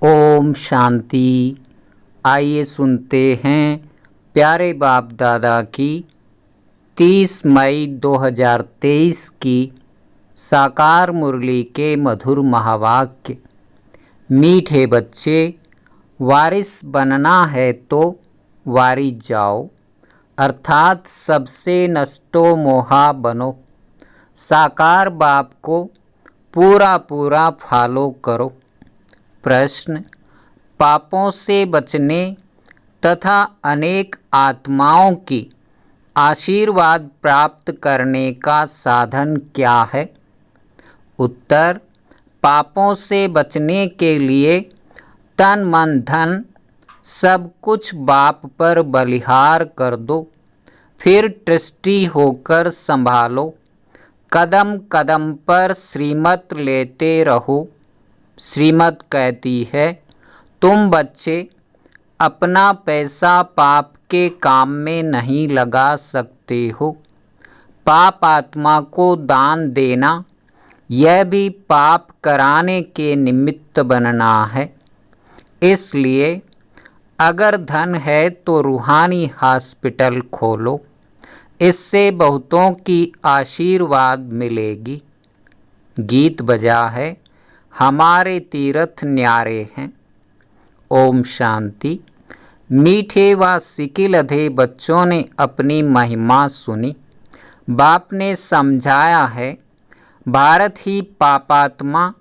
ओम शांति। आइए सुनते हैं प्यारे बाप दादा की 30 मई 2023 की साकार मुरली के मधुर महावाक्य। मीठे बच्चे, वारिस बनना है तो वारी जाओ, अर्थात सबसे नष्टो मोहा बनो। साकार बाप को पूरा पूरा फॉलो करो। प्रश्न: पापों से बचने तथा अनेक आत्माओं की आशीर्वाद प्राप्त करने का साधन क्या है? उत्तर: पापों से बचने के लिए तन मन धन सब कुछ बाप पर बलिहार कर दो, फिर ट्रस्टी होकर संभालो। कदम कदम पर श्रीमत लेते रहो। श्रीमत कहती है, तुम बच्चे अपना पैसा पाप के काम में नहीं लगा सकते हो। पाप आत्मा को दान देना, यह भी पाप कराने के निमित्त बनना है। इसलिए अगर धन है तो रूहानी हॉस्पिटल खोलो, इससे बहुतों की आशीर्वाद मिलेगी। गीत बजा है, हमारे तीर्थ न्यारे हैं। ओम शांति। मीठे व सिकिलधे बच्चों ने अपनी महिमा सुनी। बाप ने समझाया है, भारत ही पापात्मा,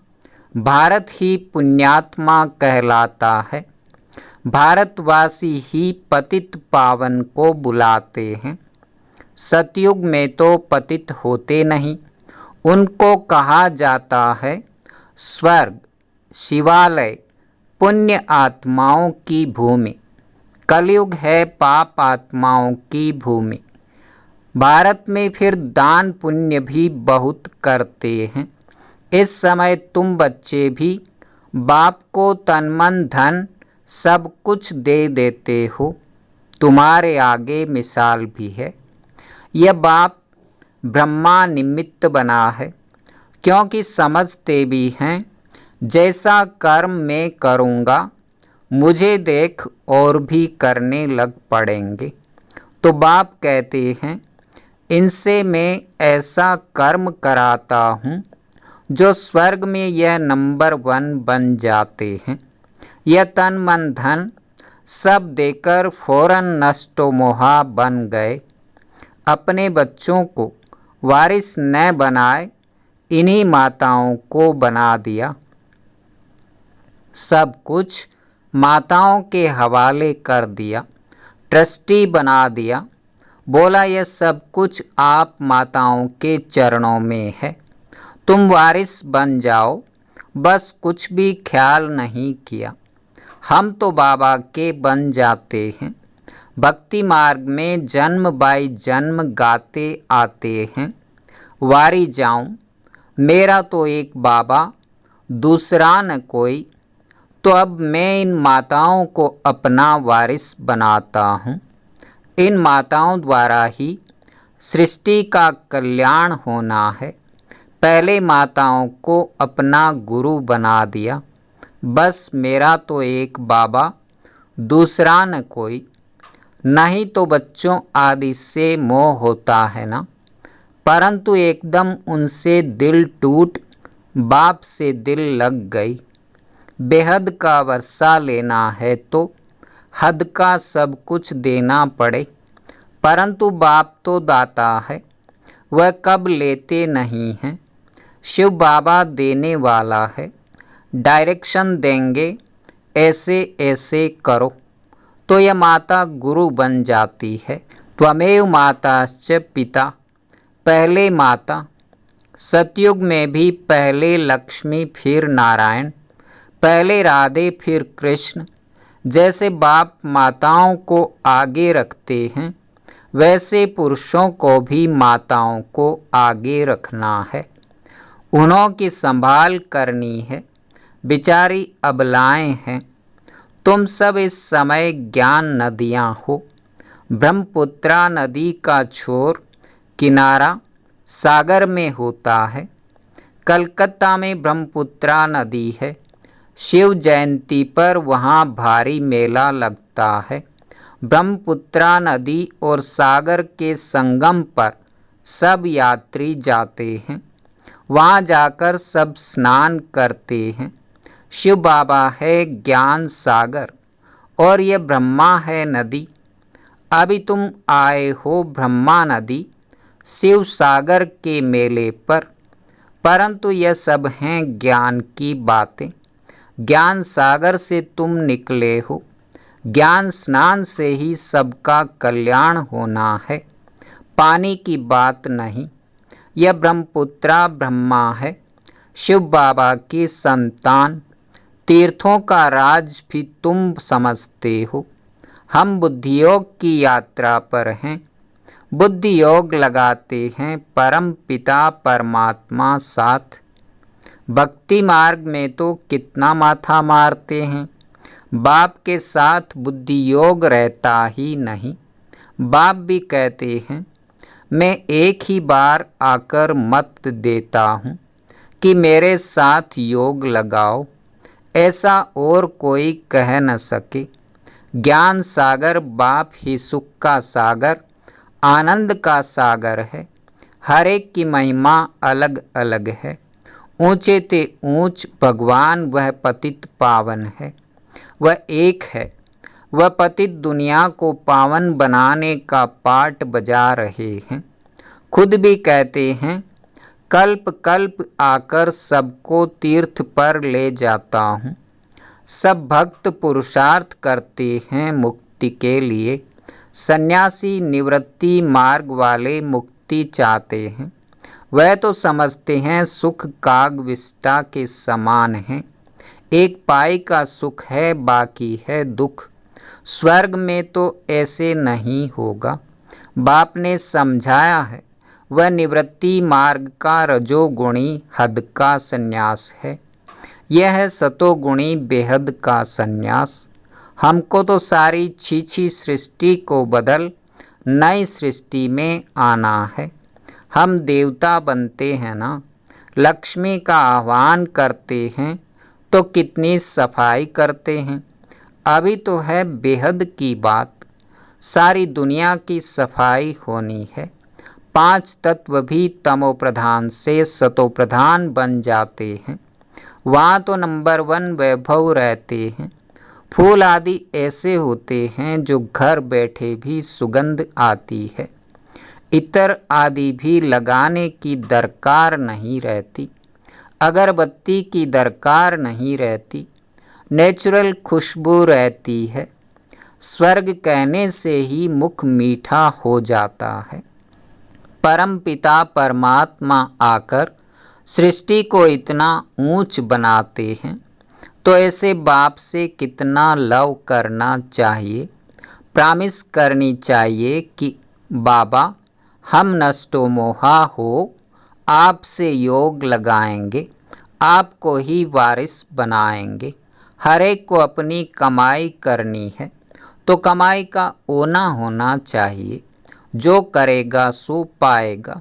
भारत ही पुण्यात्मा कहलाता है। भारतवासी ही पतित पावन को बुलाते हैं। सतयुग में तो पतित होते नहीं, उनको कहा जाता है स्वर्ग, शिवालय, पुण्य आत्माओं की भूमि। कलयुग है पाप आत्माओं की भूमि। भारत में फिर दान पुण्य भी बहुत करते हैं। इस समय तुम बच्चे भी बाप को तन मन धन सब कुछ दे देते हो। तुम्हारे आगे मिसाल भी है। यह बाप ब्रह्मा निमित्त बना है, क्योंकि समझते भी हैं जैसा कर्म मैं करूँगा मुझे देख और भी करने लग पड़ेंगे। तो बाप कहते हैं, इनसे मैं ऐसा कर्म कराता हूँ जो स्वर्ग में यह नंबर 1 बन जाते हैं। यह तन मन धन सब देकर फौरन नष्टो मोहा बन गए। अपने बच्चों को वारिस न बनाए, इन्हीं माताओं को बना दिया। सब कुछ माताओं के हवाले कर दिया, ट्रस्टी बना दिया। बोला, यह सब कुछ आप माताओं के चरणों में है, तुम वारिस बन जाओ। बस कुछ भी ख्याल नहीं किया। हम तो बाबा के बन जाते हैं। भक्ति मार्ग में जन्म बाई जन्म गाते आते हैं, वारी जाऊं, मेरा तो एक बाबा, दूसरा न कोई। तो अब मैं इन माताओं को अपना वारिस बनाता हूँ। इन माताओं द्वारा ही सृष्टि का कल्याण होना है। पहले माताओं को अपना गुरु बना दिया। बस मेरा तो एक बाबा, दूसरा न कोई। नहीं तो बच्चों आदि से मोह होता है ना, परंतु एकदम उनसे दिल टूट बाप से दिल लग गई। बेहद का वर्षा लेना है तो हद का सब कुछ देना पड़े, परंतु बाप तो दाता है, वह कब लेते नहीं हैं। शिव बाबा देने वाला है, डायरेक्शन देंगे, ऐसे ऐसे करो, तो यह माता गुरु बन जाती है। त्वमेव माताश्च पिता, पहले माता। सतयुग में भी पहले लक्ष्मी फिर नारायण, पहले राधे फिर कृष्ण। जैसे बाप माताओं को आगे रखते हैं, वैसे पुरुषों को भी माताओं को आगे रखना है। उन्हों की संभाल करनी है। बेचारी अबलाएं हैं। तुम सब इस समय ज्ञान नदियाँ हो। ब्रह्मपुत्रा नदी का छोर किनारा सागर में होता है। कलकत्ता में ब्रह्मपुत्रा नदी है। शिव जयंती पर वहाँ भारी मेला लगता है। ब्रह्मपुत्रा नदी और सागर के संगम पर सब यात्री जाते हैं। वहाँ जाकर सब स्नान करते हैं। शिव बाबा है ज्ञान सागर और ये ब्रह्मा है नदी। अभी तुम आए हो ब्रह्मा नदी शिव सागर के मेले पर, परंतु यह सब हैं ज्ञान की बातें। ज्ञान सागर से तुम निकले हो। ज्ञान स्नान से ही सबका कल्याण होना है, पानी की बात नहीं। यह ब्रह्मपुत्रा ब्रह्मा है, शिव बाबा की संतान। तीर्थों का राज भी तुम समझते हो। हम बुद्धि योग की यात्रा पर हैं। बुद्धि योग लगाते हैं परम पिता परमात्मा साथ। भक्ति मार्ग में तो कितना माथा मारते हैं। बाप के साथ बुद्धि योग रहता ही नहीं। बाप भी कहते हैं मैं एक ही बार आकर मत देता हूँ कि मेरे साथ योग लगाओ, ऐसा और कोई कह न सके। ज्ञान सागर बाप ही सुख का सागर, आनंद का सागर है। हर एक की महिमा अलग अलग है। ऊंचे ते ऊंच भगवान वह पतित पावन है। वह एक है। वह पतित दुनिया को पावन बनाने का पाठ बजा रहे हैं। खुद भी कहते हैं कल्प कल्प आकर सबको तीर्थ पर ले जाता हूँ। सब भक्त पुरुषार्थ करते हैं मुक्ति के लिए। सन्यासी निवृत्ति मार्ग वाले मुक्ति चाहते हैं। वह तो समझते हैं सुख काग विष्टा के समान है। एक पाई का सुख है, बाकी है दुख। स्वर्ग में तो ऐसे नहीं होगा। बाप ने समझाया है वह निवृत्ति मार्ग का रजोगुणी हद का संन्यास है। यह है सतोगुणी बेहद का संन्यास। हमको तो सारी छीछी सृष्टि को बदल नई सृष्टि में आना है। हम देवता बनते हैं ना, लक्ष्मी का आह्वान करते हैं तो कितनी सफाई करते हैं। अभी तो है बेहद की बात। सारी दुनिया की सफाई होनी है। 5 तत्व भी तमो प्रधान से सतो प्रधान बन जाते हैं। वहाँ तो नंबर 1 वैभव रहते हैं। फूल आदि ऐसे होते हैं जो घर बैठे भी सुगंध आती है। इत्र आदि भी लगाने की दरकार नहीं रहती। अगरबत्ती की दरकार नहीं रहती। नेचुरल खुशबू रहती है। स्वर्ग कहने से ही मुख मीठा हो जाता है। परम पिता परमात्मा आकर सृष्टि को इतना ऊंच बनाते हैं, तो ऐसे बाप से कितना लव करना चाहिए। प्रॉमिस करनी चाहिए कि बाबा हम नष्टो मोहा हो आपसे योग लगाएंगे, आपको ही वारिस बनाएंगे। हर एक को अपनी कमाई करनी है, तो कमाई का ओना होना चाहिए। जो करेगा सो पाएगा।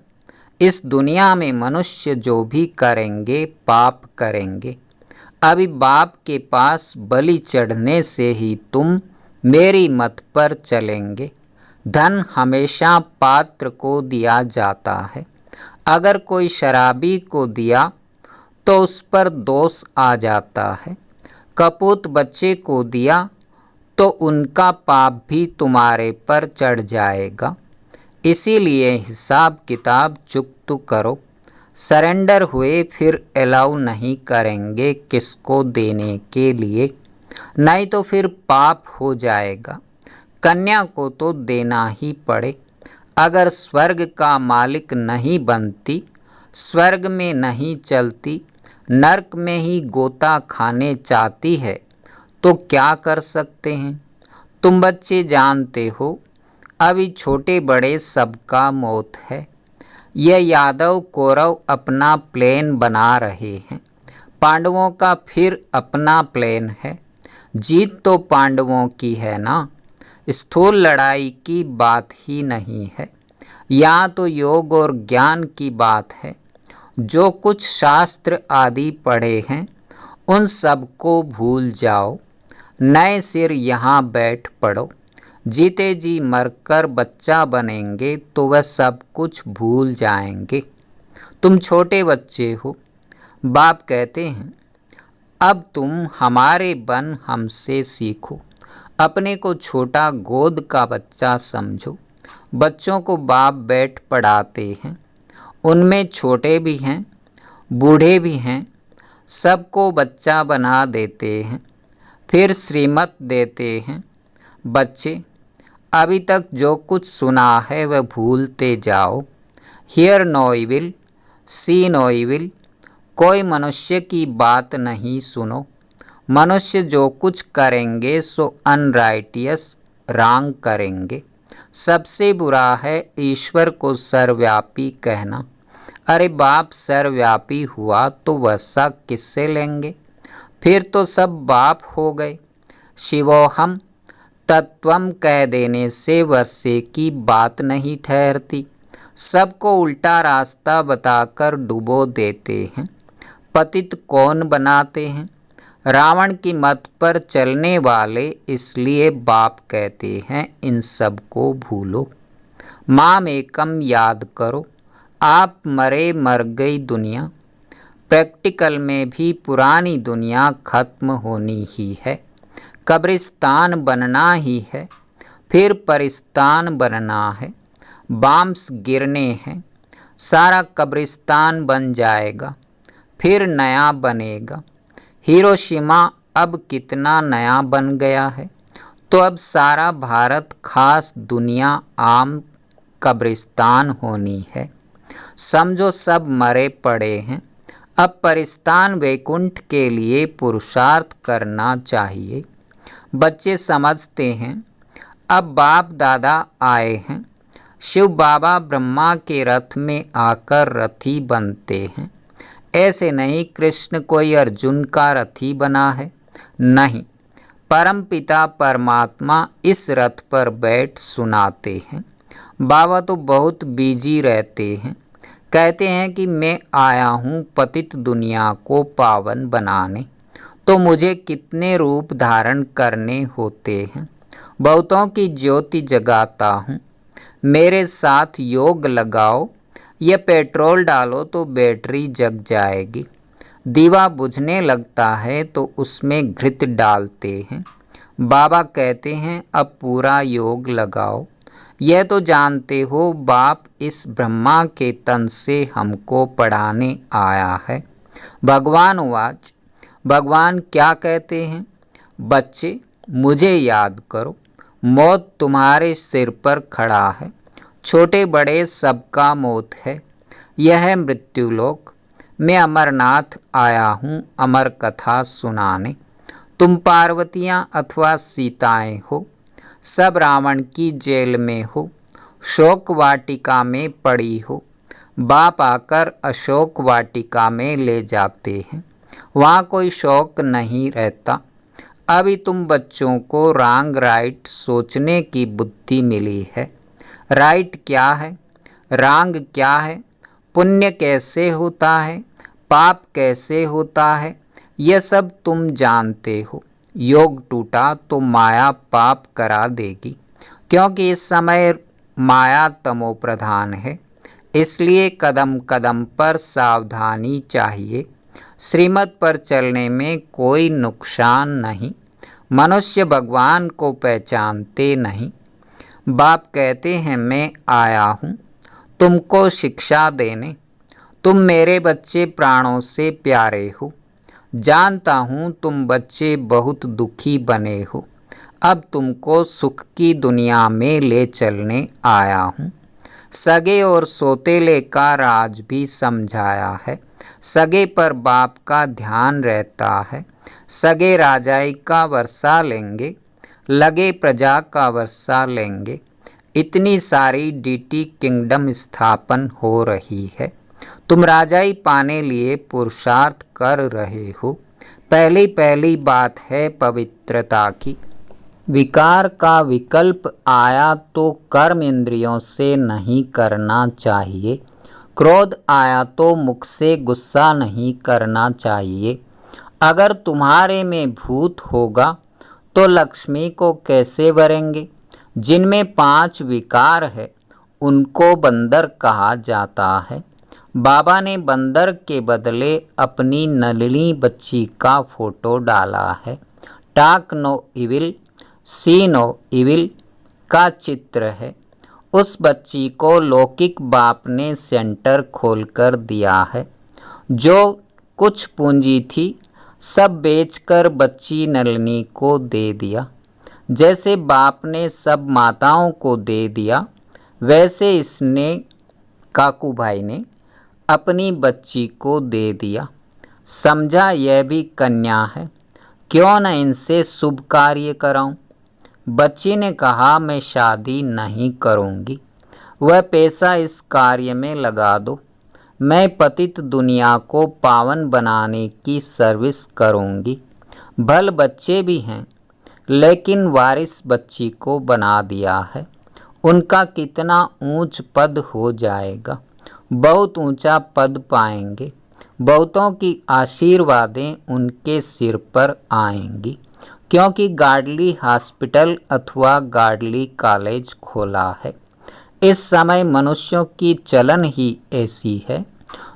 इस दुनिया में मनुष्य जो भी करेंगे पाप करेंगे। अभी बाप के पास बलि चढ़ने से ही तुम मेरी मत पर चलेंगे। धन हमेशा पात्र को दिया जाता है। अगर कोई शराबी को दिया तो उस पर दोष आ जाता है। कपूत बच्चे को दिया तो उनका पाप भी तुम्हारे पर चढ़ जाएगा। इसीलिए हिसाब किताब चुकता करो। सरेंडर हुए फिर अलाउ नहीं करेंगे किसको देने के लिए, नहीं तो फिर पाप हो जाएगा। कन्या को तो देना ही पड़े। अगर स्वर्ग का मालिक नहीं बनती, स्वर्ग में नहीं चलती, नरक में ही गोता खाने चाहती है, तो क्या कर सकते हैं। तुम बच्चे जानते हो अभी छोटे बड़े सबका मौत है। यह यादव कौरव अपना प्लान बना रहे हैं। पांडवों का फिर अपना प्लान है। जीत तो पांडवों की है ना। स्थूल लड़ाई की बात ही नहीं है। यहाँ तो योग और ज्ञान की बात है। जो कुछ शास्त्र आदि पढ़े हैं उन सब को भूल जाओ, नए सिर यहाँ बैठ पड़ो। जीते जी मरकर बच्चा बनेंगे तो वह सब कुछ भूल जाएंगे। तुम छोटे बच्चे हो, बाप कहते हैं, अब तुम हमारे बन हमसे सीखो। अपने को छोटा गोद का बच्चा समझो। बच्चों को बाप बैठ पढ़ाते हैं, उनमें छोटे भी हैं, बूढ़े भी हैं, सबको बच्चा बना देते हैं, फिर श्रीमत देते हैं। बच्चे, अभी तक जो कुछ सुना है वह भूलते जाओ। Hear no evil, see no evil. कोई मनुष्य की बात नहीं सुनो। मनुष्य जो कुछ करेंगे सो अनराइटियस, रांग करेंगे। सबसे बुरा है ईश्वर को सर्वव्यापी कहना। अरे बाप सर्वव्यापी हुआ तो वसा किससे लेंगे? फिर तो सब बाप हो गए। शिवोहम तत्वम कह देने से वर्षे की बात नहीं ठहरती। सबको उल्टा रास्ता बताकर डुबो देते हैं। पतित कौन बनाते हैं? रावण की मत पर चलने वाले। इसलिए बाप कहते हैं इन सब को भूलो। माम एकम याद करो। आप मरे मर गई दुनिया। प्रैक्टिकल में भी पुरानी दुनिया खत्म होनी ही है। कब्रिस्तान बनना ही है, फिर परिस्तान बनना है। बाम्स गिरने हैं, सारा कब्रिस्तान बन जाएगा, फिर नया बनेगा। हिरोशिमा अब कितना नया बन गया है। तो अब सारा भारत खास दुनिया आम कब्रिस्तान होनी है। समझो सब मरे पड़े हैं। अब परिस्तान वैकुंठ के लिए पुरुषार्थ करना चाहिए। बच्चे समझते हैं अब बाप दादा आए हैं। शिव बाबा ब्रह्मा के रथ में आकर रथी बनते हैं। ऐसे नहीं कृष्ण कोई अर्जुन का रथी बना है, नहीं, परमपिता परमात्मा इस रथ पर बैठ सुनाते हैं। बाबा तो बहुत बिजी रहते हैं। कहते हैं कि मैं आया हूँ पतित दुनिया को पावन बनाने। तो मुझे कितने रूप धारण करने होते हैं। बहुतों की ज्योति जगाता हूँ। मेरे साथ योग लगाओ या पेट्रोल डालो तो बैटरी जग जाएगी। दीवा बुझने लगता है तो उसमें घृत डालते हैं। बाबा कहते हैं अब पूरा योग लगाओ। यह तो जानते हो बाप इस ब्रह्मा के तन से हमको पढ़ाने आया है। भगवान वाच, भगवान क्या कहते हैं? बच्चे, मुझे याद करो। मौत तुम्हारे सिर पर खड़ा है। छोटे बड़े सबका मौत है। यह है मृत्युलोक। मैं अमरनाथ आया हूँ अमर कथा सुनाने। तुम पार्वतियाँ अथवा सीताएं हो, सब रावण की जेल में हो, शोक वाटिका में पड़ी हो। बाप आकर अशोक वाटिका में ले जाते हैं। वहाँ कोई शौक नहीं रहता। अभी तुम बच्चों को रॉन्ग राइट सोचने की बुद्धि मिली है। राइट क्या है, रॉन्ग क्या है, पुण्य कैसे होता है, पाप कैसे होता है, यह सब तुम जानते हो। योग टूटा तो माया पाप करा देगी, क्योंकि इस समय माया तमो प्रधान है। इसलिए कदम कदम पर सावधानी चाहिए। श्रीमत पर चलने में कोई नुकसान नहीं। मनुष्य भगवान को पहचानते नहीं। बाप कहते हैं मैं आया हूँ तुमको शिक्षा देने। तुम मेरे बच्चे प्राणों से प्यारे हो। जानता हूँ तुम बच्चे बहुत दुखी बने हो। अब तुमको सुख की दुनिया में ले चलने आया हूँ। सगे और सोतेले का राज भी समझाया है। सगे पर बाप का ध्यान रहता है। सगे राजाई का वर्षा लेंगे, लगे प्रजा का वर्षा लेंगे। इतनी सारी डीटी किंगडम स्थापन हो रही है। तुम राजाई पाने लिए पुरुषार्थ कर रहे हो। पहली पहली बात है पवित्रता की। विकार का विकल्प आया तो कर्म इंद्रियों से नहीं करना चाहिए। क्रोध आया तो मुख से गुस्सा नहीं करना चाहिए। अगर तुम्हारे में भूत होगा तो लक्ष्मी को कैसे भरेंगे? जिनमें 5 विकार है उनको बंदर कहा जाता है। बाबा ने बंदर के बदले अपनी नल्ली बच्ची का फोटो डाला है। Talk no evil, see no evil का चित्र है। उस बच्ची को लौकिक बाप ने सेंटर खोलकर दिया है। जो कुछ पूंजी थी सब बेचकर बच्ची नलिनी को दे दिया। जैसे बाप ने सब माताओं को दे दिया, वैसे इसने काकू भाई ने अपनी बच्ची को दे दिया। समझा यह भी कन्या है, क्यों न इनसे शुभ कार्य कराऊं। बच्ची ने कहा मैं शादी नहीं करूंगी, वह पैसा इस कार्य में लगा दो। मैं पतित दुनिया को पावन बनाने की सर्विस करूंगी। भल बच्चे भी हैं, लेकिन वारिस बच्ची को बना दिया है। उनका कितना ऊंच पद हो जाएगा, बहुत ऊंचा पद पाएंगे। बहुतों की आशीर्वादें उनके सिर पर आएंगी, क्योंकि गाडली हॉस्पिटल अथवा गाडली कॉलेज खोला है। इस समय मनुष्यों की चलन ही ऐसी है,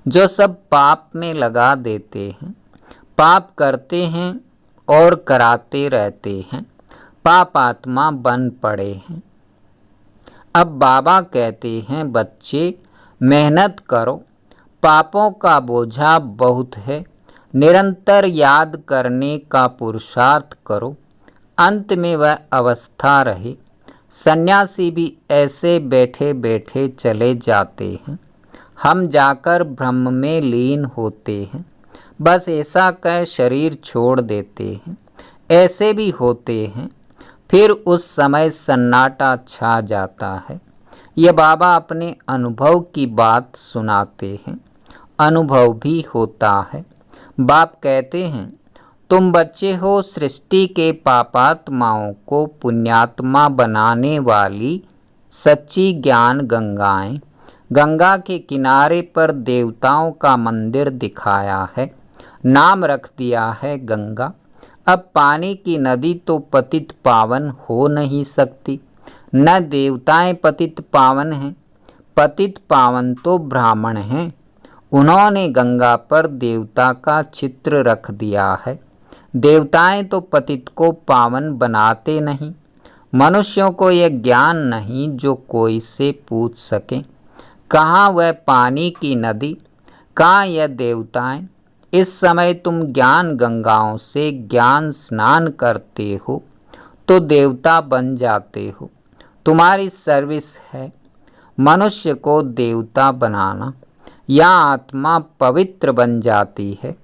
जो सब पाप में लगा देते हैं, पाप करते हैं और कराते रहते हैं, पाप आत्मा बन पड़े हैं। अब बाबा कहते हैं बच्चे मेहनत करो, पापों का बोझा बहुत है, निरंतर याद करने का पुरुषार्थ करो, अंत में वह अवस्था रहे। सन्यासी भी ऐसे बैठे बैठे चले जाते हैं, हम जाकर ब्रह्म में लीन होते हैं, बस ऐसा कह शरीर छोड़ देते हैं। ऐसे भी होते हैं, फिर उस समय सन्नाटा छा जाता है। ये बाबा अपने अनुभव की बात सुनाते हैं, अनुभव भी होता है। बाप कहते हैं तुम बच्चे हो सृष्टि के पापात्माओं को पुण्यात्मा बनाने वाली सच्ची ज्ञान गंगाएं। गंगा के किनारे पर देवताओं का मंदिर दिखाया है, नाम रख दिया है गंगा। अब पानी की नदी तो पतित पावन हो नहीं सकती, न देवताएं पतित पावन हैं। पतित पावन तो ब्राह्मण हैं, उन्होंने गंगा पर देवता का चित्र रख दिया है। देवताएं तो पतित को पावन बनाते नहीं। मनुष्यों को यह ज्ञान नहीं जो कोई से पूछ सके। कहाँ वह पानी की नदी, कहाँ यह देवताएं। इस समय तुम ज्ञान गंगाओं से ज्ञान स्नान करते हो तो देवता बन जाते हो। तुम्हारी सर्विस है मनुष्य को देवता बनाना, या आत्मा पवित्र बन जाती है।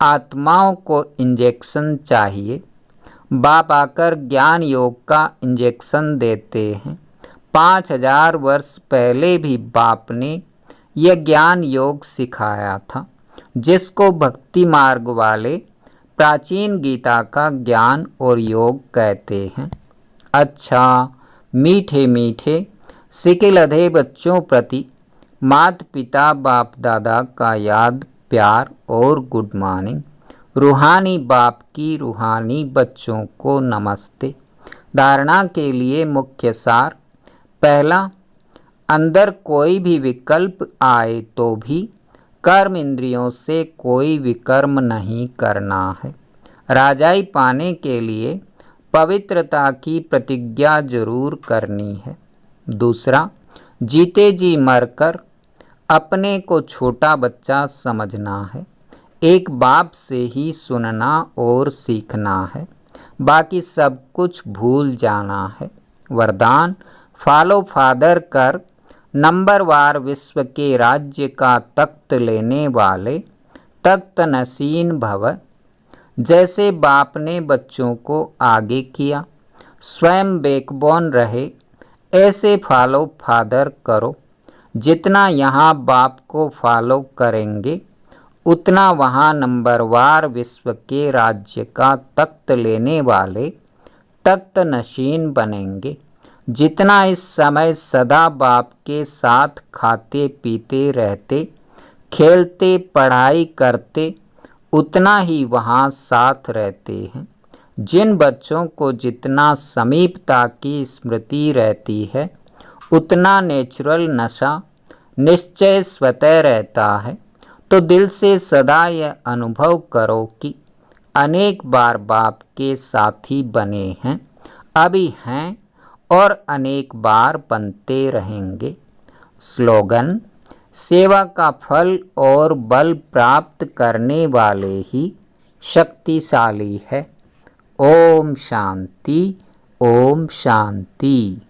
आत्माओं को इंजेक्शन चाहिए। बाप आकर ज्ञान योग का इंजेक्शन देते हैं। 5000 वर्ष पहले भी बाप ने यह ज्ञान योग सिखाया था, जिसको भक्ति मार्ग वाले प्राचीन गीता का ज्ञान और योग कहते हैं। अच्छा मीठे मीठे सिकिलधे बच्चों प्रति माता पिता बाप दादा का याद प्यार और गुड मॉर्निंग। रूहानी बाप की रूहानी बच्चों को नमस्ते। धारणा के लिए मुख्य सार। पहला, अंदर कोई भी विकल्प आए तो भी कर्म इंद्रियों से कोई विकर्म नहीं करना है। राजाई पाने के लिए पवित्रता की प्रतिज्ञा जरूर करनी है। दूसरा, जीते जी मरकर अपने को छोटा बच्चा समझना है। एक बाप से ही सुनना और सीखना है, बाकी सब कुछ भूल जाना है। वरदान, फॉलो फादर कर नंबरवार विश्व के राज्य का तख्त लेने वाले तख्त नसीन भव। जैसे बाप ने बच्चों को आगे किया, स्वयं बैकबोन रहे, ऐसे फॉलो फादर करो। जितना यहाँ बाप को फॉलो करेंगे उतना वहाँ नंबरवार विश्व के राज्य का तख्त लेने वाले तख्त नशीन बनेंगे। जितना इस समय सदा बाप के साथ खाते पीते रहते, खेलते पढ़ाई करते, उतना ही वहाँ साथ रहते हैं। जिन बच्चों को जितना समीपता की स्मृति रहती है, उतना नेचुरल नशा निश्चय स्वतः रहता है। तो दिल से सदा यह अनुभव करो कि अनेक बार बाप के साथी बने हैं, अभी हैं और अनेक बार बनते रहेंगे। स्लोगन: सेवा का फल और बल प्राप्त करने वाले ही शक्तिशाली है। ओम शांति, ओम शांति।